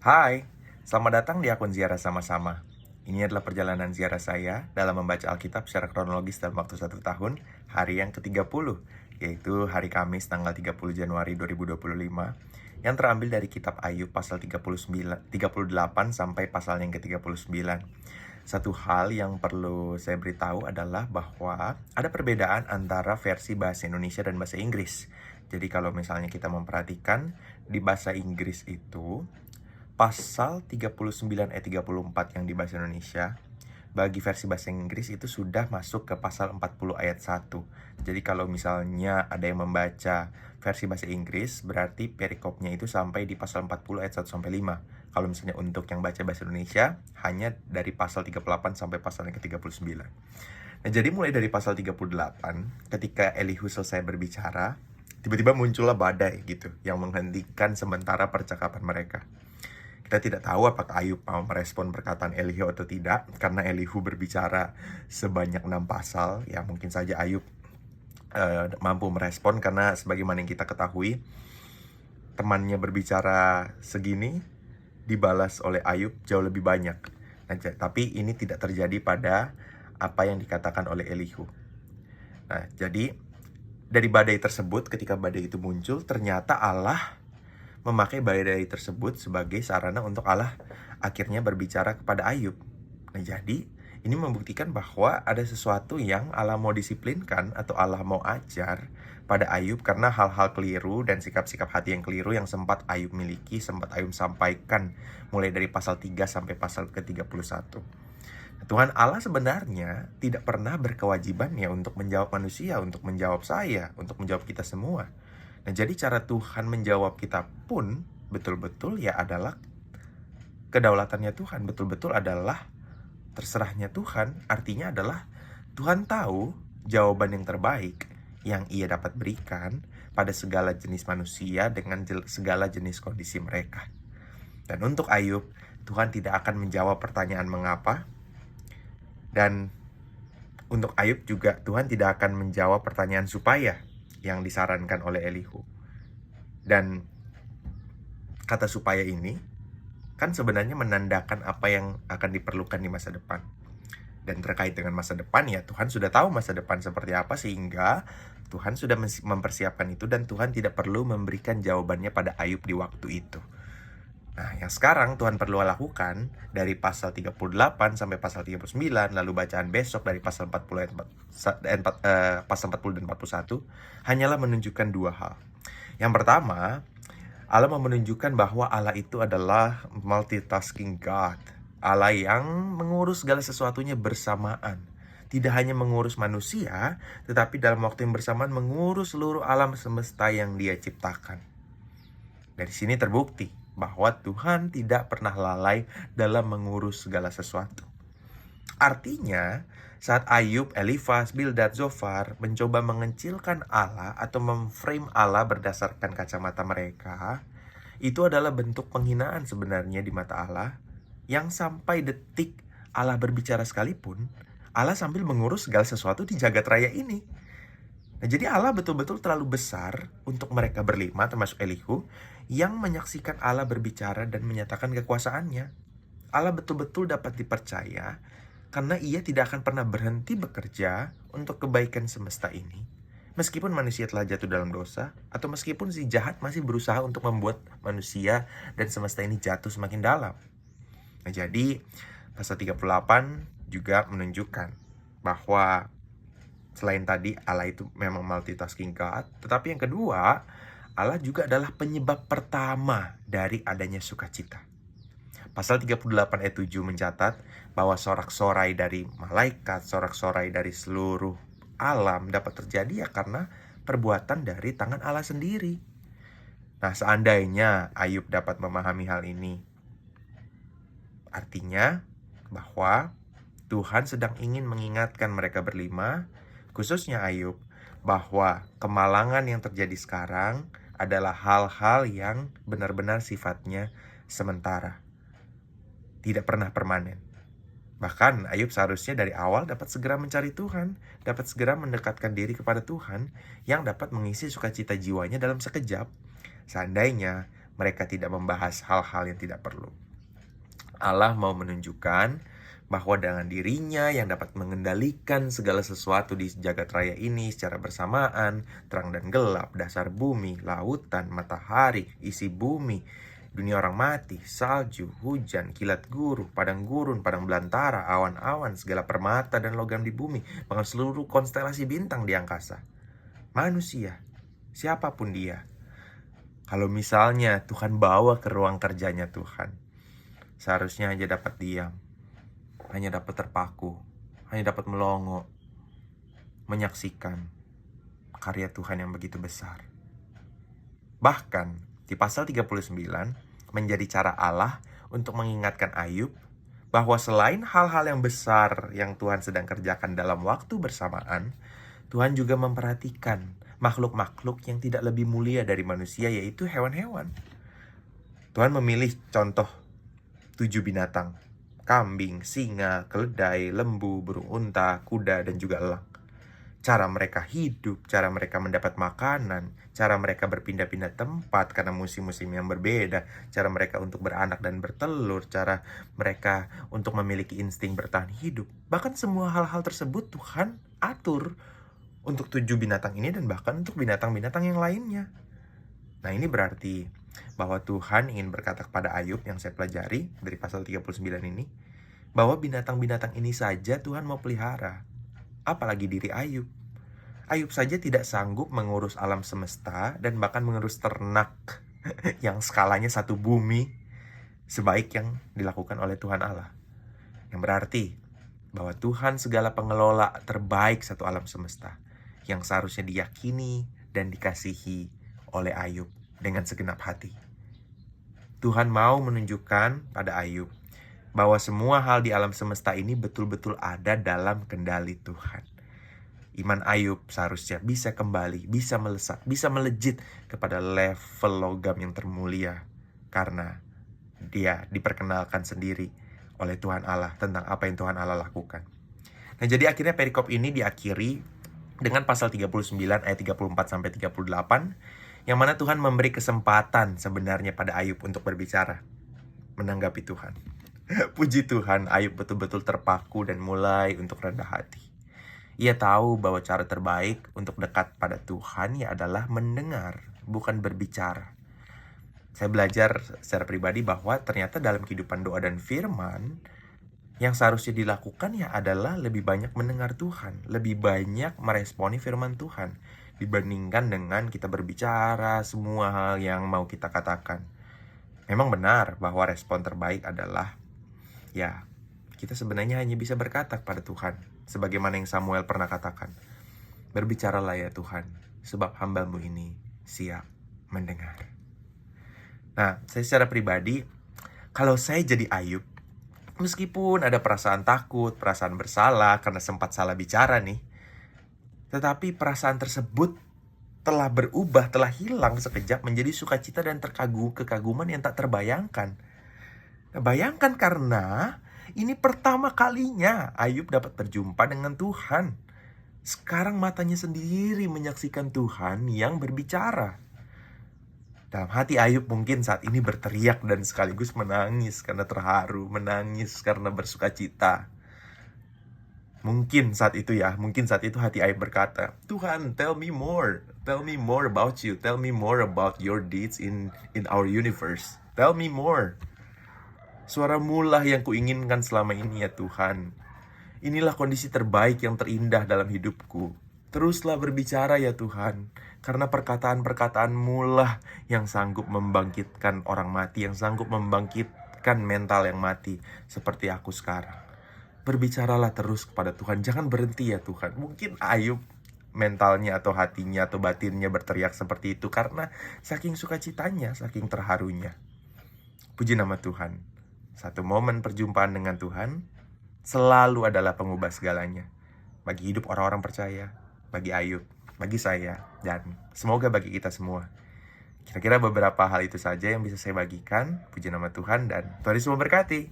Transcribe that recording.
Hai, selamat datang di akun Ziarah Sama-sama. Ini adalah perjalanan ziarah saya dalam membaca Alkitab secara kronologis dalam waktu 1 tahun, hari yang ke-30, yaitu hari Kamis tanggal 30 Januari 2025, yang terambil dari kitab Ayub pasal 38 sampai pasal yang ke-39. Satu hal yang perlu saya beritahu adalah bahwa ada perbedaan antara versi bahasa Indonesia dan bahasa Inggris. Jadi kalau misalnya kita memperhatikan di bahasa Inggris itu, pasal 39 ayat 34 yang di bahasa Indonesia, bagi versi bahasa Inggris itu sudah masuk ke pasal 40 ayat 1. Jadi kalau misalnya ada yang membaca versi bahasa Inggris, berarti perikopnya itu sampai di pasal 40 ayat 1 sampai 5. Kalau misalnya untuk yang baca bahasa Indonesia, hanya dari pasal 38 sampai pasal yang ke-39. Nah, jadi mulai dari pasal 38, ketika Elihu selesai berbicara, tiba-tiba muncullah badai gitu, yang menghentikan sementara percakapan mereka. Kita tidak tahu apakah Ayub mau merespon perkataan Elihu atau tidak, karena Elihu berbicara sebanyak 6 pasal. Ya mungkin saja Ayub mampu merespon, karena sebagaimana yang kita ketahui, temannya berbicara segini, dibalas oleh Ayub jauh lebih banyak. Nah, tapi ini tidak terjadi pada apa yang dikatakan oleh Elihu. Nah, jadi dari badai tersebut, ketika badai itu muncul, ternyata Allah memakai badai tersebut sebagai sarana untuk Allah akhirnya berbicara kepada Ayub. Nah, jadi ini membuktikan bahwa ada sesuatu yang Allah mau disiplinkan atau Allah mau ajar pada Ayub, karena hal-hal keliru dan sikap-sikap hati yang keliru yang sempat Ayub miliki, sempat Ayub sampaikan mulai dari pasal 3 sampai pasal ke-31. Tuhan Allah sebenarnya tidak pernah berkewajiban ya untuk menjawab manusia, untuk menjawab saya, untuk menjawab kita semua. Nah, jadi cara Tuhan menjawab kita pun betul-betul ya adalah kedaulatannya Tuhan, betul-betul adalah terserahnya Tuhan. Artinya adalah Tuhan tahu jawaban yang terbaik yang ia dapat berikan pada segala jenis manusia dengan segala jenis kondisi mereka. Dan untuk Ayub, Tuhan tidak akan menjawab pertanyaan mengapa. Dan untuk Ayub juga Tuhan tidak akan menjawab pertanyaan supaya yang disarankan oleh Elihu. Dan kata supaya ini kan sebenarnya menandakan apa yang akan diperlukan di masa depan. Dan terkait dengan masa depan ya, Tuhan sudah tahu masa depan seperti apa, sehingga Tuhan sudah mempersiapkan itu, dan Tuhan tidak perlu memberikan jawabannya pada Ayub di waktu itu. Nah, yang sekarang Tuhan perlu lakukan dari pasal 38 sampai pasal 39, lalu bacaan besok dari pasal 40 pasal 40 dan 41, hanyalah menunjukkan dua hal. Yang pertama, Allah mau menunjukkan bahwa Allah itu adalah multitasking God. Allah yang mengurus segala sesuatunya bersamaan. Tidak hanya mengurus manusia, tetapi dalam waktu yang bersamaan mengurus seluruh alam semesta yang Dia ciptakan. Dari sini terbukti bahwa Tuhan tidak pernah lalai dalam mengurus segala sesuatu. Artinya, saat Ayub, Elifas, Bildad, Zofar mencoba mengecilkan Allah atau memframe Allah berdasarkan kacamata mereka, itu adalah bentuk penghinaan sebenarnya di mata Allah, yang sampai detik Allah berbicara sekalipun, Allah sambil mengurus segala sesuatu di jagat raya ini. Nah, jadi Allah betul-betul terlalu besar untuk mereka berlima, termasuk Elihu, yang menyaksikan Allah berbicara dan menyatakan kekuasaannya. Allah betul-betul dapat dipercaya karena Ia tidak akan pernah berhenti bekerja untuk kebaikan semesta ini. Meskipun manusia telah jatuh dalam dosa, atau meskipun si jahat masih berusaha untuk membuat manusia dan semesta ini jatuh semakin dalam. Nah, jadi pasal 38 juga menunjukkan bahwa selain tadi Allah itu memang multitasking God, tetapi yang kedua, Allah juga adalah penyebab pertama dari adanya sukacita. Pasal 38 ayat 7 mencatat bahwa sorak-sorai dari malaikat, sorak-sorai dari seluruh alam dapat terjadi ya karena perbuatan dari tangan Allah sendiri. Nah, seandainya Ayub dapat memahami hal ini, artinya bahwa Tuhan sedang ingin mengingatkan mereka berlima, khususnya Ayub, bahwa kemalangan yang terjadi sekarang adalah hal-hal yang benar-benar sifatnya sementara, tidak pernah permanen. Bahkan Ayub seharusnya dari awal dapat segera mencari Tuhan, dapat segera mendekatkan diri kepada Tuhan, yang dapat mengisi sukacita jiwanya dalam sekejap. Seandainya Mereka tidak membahas hal-hal yang tidak perlu. Allah mau menunjukkan bahwa dengan dirinya yang dapat mengendalikan segala sesuatu di jagat raya ini secara bersamaan, terang dan gelap, dasar bumi, lautan, matahari, isi bumi, dunia orang mati, salju, hujan, kilat guru, padang gurun, padang belantara, awan-awan, segala permata dan logam di bumi, bahkan seluruh konstelasi bintang di angkasa. Manusia, siapapun dia. Kalau misalnya Tuhan bawa ke ruang kerjanya Tuhan, seharusnya hanya dapat diam, hanya dapat terpaku, hanya dapat melongo, menyaksikan karya Tuhan yang begitu besar. Bahkan di pasal 39 menjadi cara Allah untuk mengingatkan Ayub bahwa selain hal-hal yang besar yang Tuhan sedang kerjakan dalam waktu bersamaan, Tuhan juga memperhatikan makhluk-makhluk yang tidak lebih mulia dari manusia, yaitu hewan-hewan. Tuhan memilih contoh 7 binatang: kambing, singa, keledai, lembu, burung unta, kuda, dan juga elang. Cara mereka hidup, cara mereka mendapat makanan, cara mereka berpindah-pindah tempat karena musim-musim yang berbeda, cara mereka untuk beranak dan bertelur, cara mereka untuk memiliki insting bertahan hidup. Bahkan semua hal-hal tersebut Tuhan atur untuk 7 binatang ini dan bahkan untuk binatang-binatang yang lainnya. Nah, ini berarti bahwa Tuhan ingin berkata kepada Ayub yang saya pelajari dari pasal 39 ini, bahwa binatang-binatang ini saja Tuhan mau pelihara. Apalagi diri Ayub. Ayub saja tidak sanggup mengurus alam semesta dan bahkan mengurus ternak yang skalanya satu bumi sebaik yang dilakukan oleh Tuhan Allah. Yang berarti bahwa Tuhan segala pengelola terbaik satu alam semesta yang seharusnya diyakini dan dikasihi oleh Ayub dengan segenap hati. Tuhan mau menunjukkan pada Ayub bahwa semua hal di alam semesta ini betul-betul ada dalam kendali Tuhan. Iman Ayub seharusnya bisa kembali, bisa melesat, bisa melejit kepada level logam yang termulia, karena dia diperkenalkan sendiri oleh Tuhan Allah tentang apa yang Tuhan Allah lakukan. Nah, jadi akhirnya perikop ini diakhiri dengan pasal 39 ayat 34-38, yang mana Tuhan memberi kesempatan sebenarnya pada Ayub untuk berbicara, menanggapi Tuhan. Puji Tuhan, Ayub betul-betul terpaku dan mulai untuk rendah hati. Ia tahu bahwa cara terbaik untuk dekat pada Tuhan adalah mendengar, bukan berbicara. Saya belajar secara pribadi bahwa ternyata dalam kehidupan doa dan firman, yang seharusnya dilakukan adalah lebih banyak mendengar Tuhan, lebih banyak meresponi firman Tuhan, dibandingkan dengan kita berbicara semua hal yang mau kita katakan. Memang benar bahwa respon terbaik adalah, kita sebenarnya hanya bisa berkata kepada Tuhan, sebagaimana yang Samuel pernah katakan, berbicaralah ya Tuhan, sebab hamba-Mu ini siap mendengar. Nah, saya secara pribadi, kalau saya jadi Ayub, meskipun ada perasaan takut, perasaan bersalah karena sempat salah bicara nih, tetapi perasaan tersebut telah berubah, telah hilang sekejap menjadi sukacita dan kekaguman yang tak terbayangkan. Nah, bayangkan karena ini pertama kalinya Ayub dapat berjumpa dengan Tuhan. Sekarang matanya sendiri menyaksikan Tuhan yang berbicara. Dalam hati Ayub mungkin saat ini berteriak dan sekaligus menangis karena terharu, menangis karena bersukacita. Mungkin saat itu hati Ayub berkata, Tuhan, tell me more about you, tell me more about your deeds in our universe, tell me more. Suaramu lah yang kuinginkan selama ini ya Tuhan. Inilah kondisi terbaik yang terindah dalam hidupku. Teruslah berbicara ya Tuhan, karena perkataan-perkataan-Mu lah yang sanggup membangkitkan orang mati, yang sanggup membangkitkan mental yang mati, seperti aku sekarang. Berbicaralah terus kepada Tuhan, jangan berhenti ya Tuhan. Mungkin Ayub mentalnya atau hatinya atau batinnya berteriak seperti itu karena saking sukacitanya, saking terharunya. Puji nama Tuhan. Satu momen perjumpaan dengan Tuhan selalu adalah pengubah segalanya. Bagi hidup orang-orang percaya, bagi Ayub, bagi saya, dan semoga bagi kita semua. Kira-kira beberapa hal itu saja yang bisa saya bagikan. Puji nama Tuhan dan Tuhan Yesus memberkati.